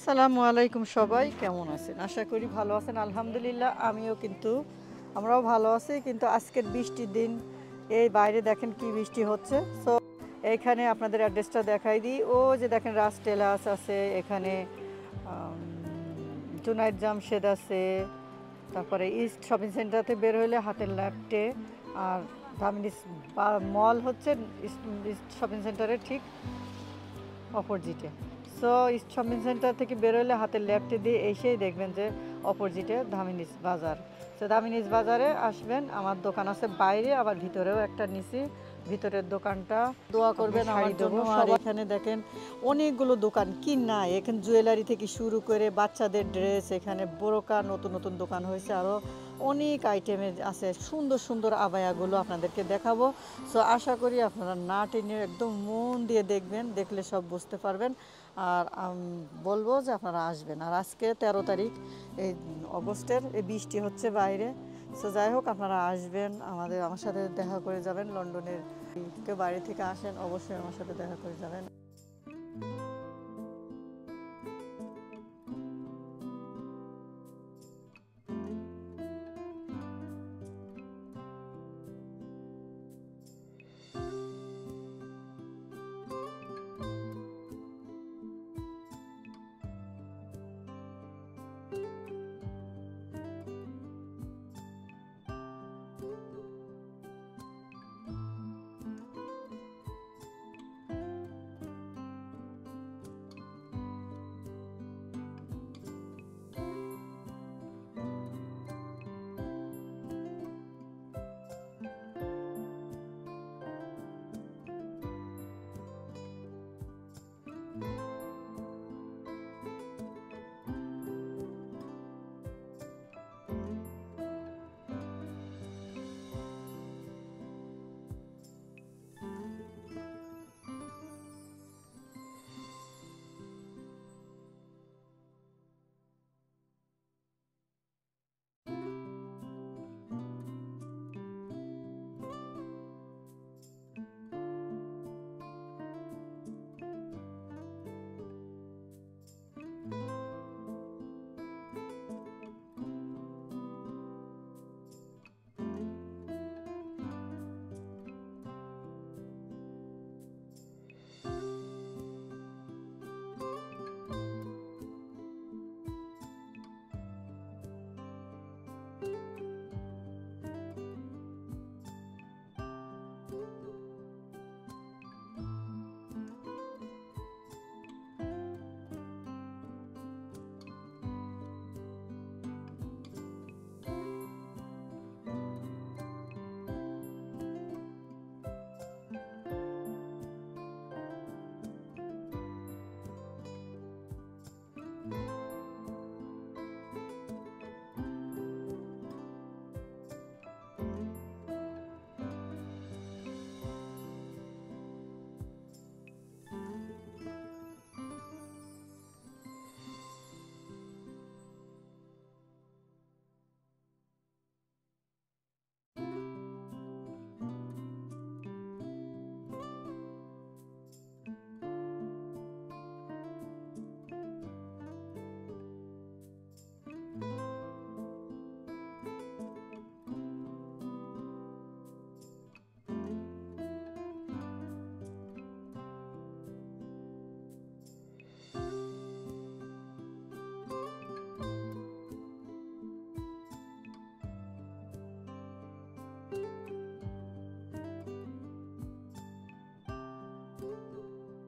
আসসালামু আলাইকুম, সবাই কেমন আছেন? আশা করি ভালো আছেন। আলহামদুলিল্লাহ আমিও কিন্তু আমরাও ভালো আছি। কিন্তু আজকের বৃষ্টির দিন, এই বাইরে দেখেন কি বৃষ্টি হচ্ছে। সো এইখানে আপনাদের অ্যাড্রেসটা দেখাই দিই। ও যে দেখেন রাজ টেলার্স আছে এখানে, জুনাইদ জামশেদ আছে, তারপরে ইস্ট শপিং সেন্টারতে বের হইলে হাতের লেফটে, আর ধামিনিস মল হচ্ছে ইস্ট ইস্ট শপিং সেন্টারের ঠিক অপোজিটে। সো ইস্ট শপিং সেন্টার থেকে বেরোলে হাতের লেফটে দিয়ে এসেই দেখবেন যে অপোজিটে ধামিনিস বাজার। সো ধামিনিস বাজারে আসবেন, আমার দোকান আছে বাইরে, আবার ভিতরেও একটা নিচে। ভিতরের দোকানটা দোয়া করবেন আমার জন্য। আর এখানে দেখেন অনেকগুলো দোকান, কি না এখানে জুয়েলারি থেকে শুরু করে বাচ্চাদের ড্রেস, এখানে বোরকা নতুন নতুন দোকান হয়েছে, আরও অনেক আইটেমের আছে। সুন্দর সুন্দর আবায়াগুলো আপনাদেরকে দেখাবো। সো আশা করি আপনারা না টেনে একদম মন দিয়ে দেখবেন, দেখলে সব বুঝতে পারবেন। আর বলবো যে আপনারা আসবেন। আর আজকে 13 তারিখ এই অগস্টের, এই বৃষ্টি হচ্ছে বাইরে। সো যাই হোক, আপনারা আসবেন, আমার সাথে দেখা করে যাবেন। লন্ডনের কেউ বাইরে থেকে আসেন, অবশ্যই আমার সাথে দেখা করে যাবেন।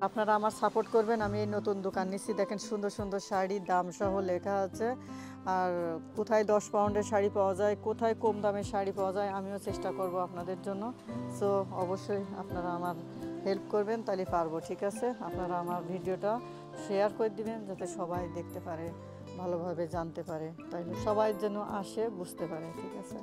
আপনারা আমার সাপোর্ট করবেন। আমি এই নতুন দোকান নিচ্ছি, দেখেন সুন্দর সুন্দর শাড়ি, দাম সহ লেখা আছে। আর কোথায় 10 পাউন্ডের শাড়ি পাওয়া যায়, কোথায় কম দামের শাড়ি পাওয়া যায়, আমিও চেষ্টা করব আপনাদের জন্য। সো অবশ্যই আপনারা আমার হেল্প করবেন, তাহলে পারবো। ঠিক আছে, আপনারা আমার ভিডিওটা শেয়ার করে দিবেন যাতে সবাই দেখতে পারে, ভালোভাবে জানতে পারে, তাইলে সবাই যেন আসে, বুঝতে পারে। ঠিক আছে।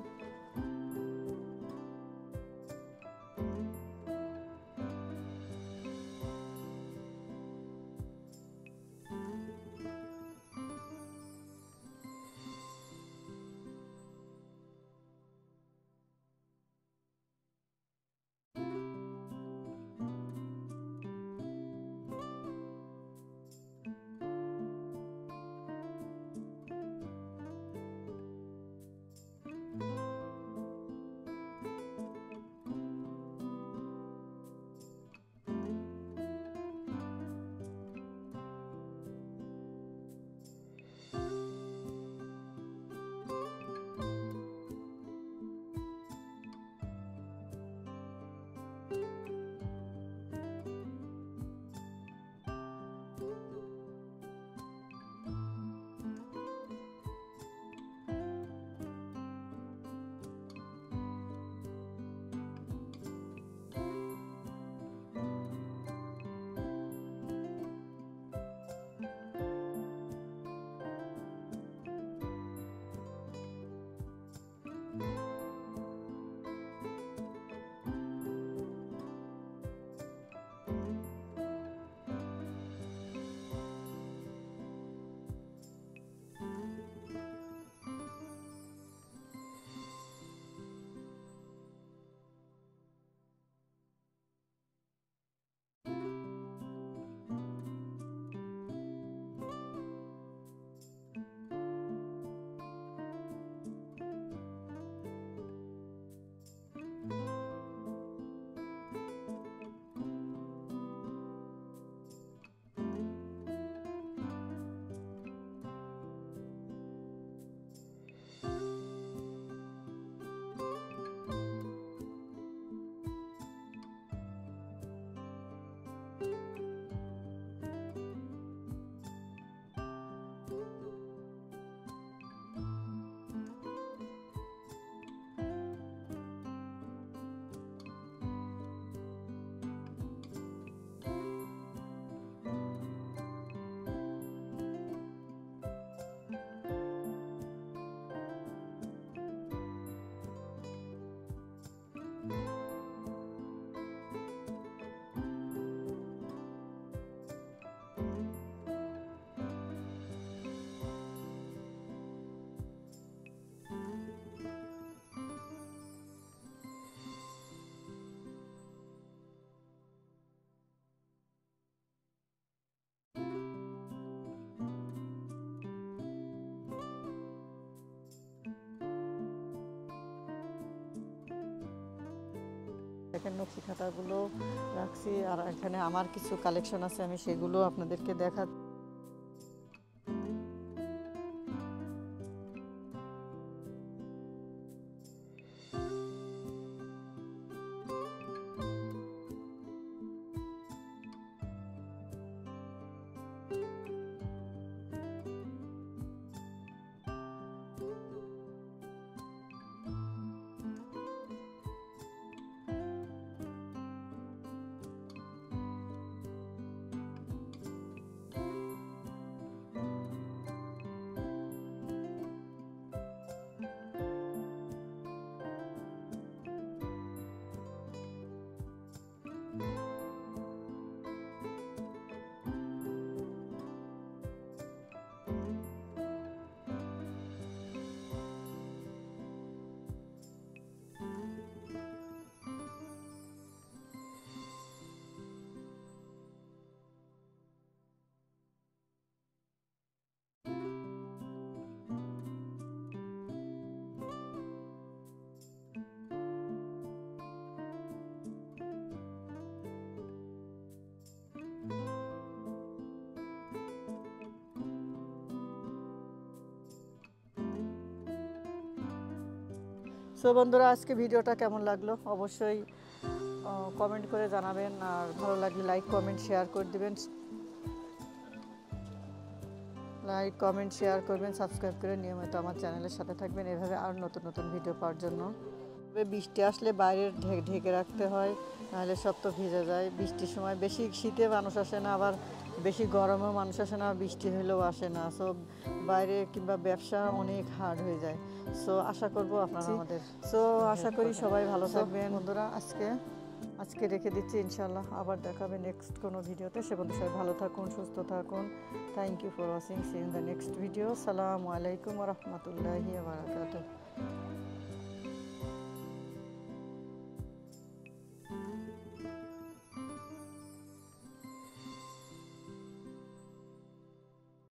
দেখেন নকশি খাতাগুলো রাখছি, আর এখানে আমার কিছু কালেকশন আছে, আমি সেগুলো আপনাদেরকে দেখা। সো বন্ধুরা, আজকে ভিডিওটা কেমন লাগলো অবশ্যই কমেন্ট করে জানাবেন, আর ভালো লাগলে লাইক কমেন্ট শেয়ার করে দিবেন, লাইক কমেন্ট শেয়ার করবেন, সাবস্ক্রাইব করে নিয়মিত আমার চ্যানেলের সাথে থাকবেন এভাবে আর নতুন নতুন ভিডিও পাওয়ার জন্য। তবে বৃষ্টি আসলে বাইরে ঢেকে রাখতে হয়, নাহলে সব তো ভিজে যায়। বৃষ্টির সময় বেশি শীতে মানুষ আসে না, আবার বেশি গরমেও মানুষ আসে না, বৃষ্টি হলেও আসে না। সো বাইরে কিংবা ব্যবসা অনেক হার্ড হয়ে যায়। সো আশা করব আপনারা আমাদের, সো আশা করি সবাই ভালো থাকবেন বন্ধুরা। আজকে রেখে দিচ্ছি, ইনশাআল্লাহ আবার দেখাবে নেক্সট কোনো ভিডিওতে। সে বন্ধু সবাই ভালো থাকুন, সুস্থ থাকুন। Thank you for watching, see in the next video. আসসালামু আলাইকুম ওয়া রাহমাতুল্লাহি ওয়া বারাকাতুহু।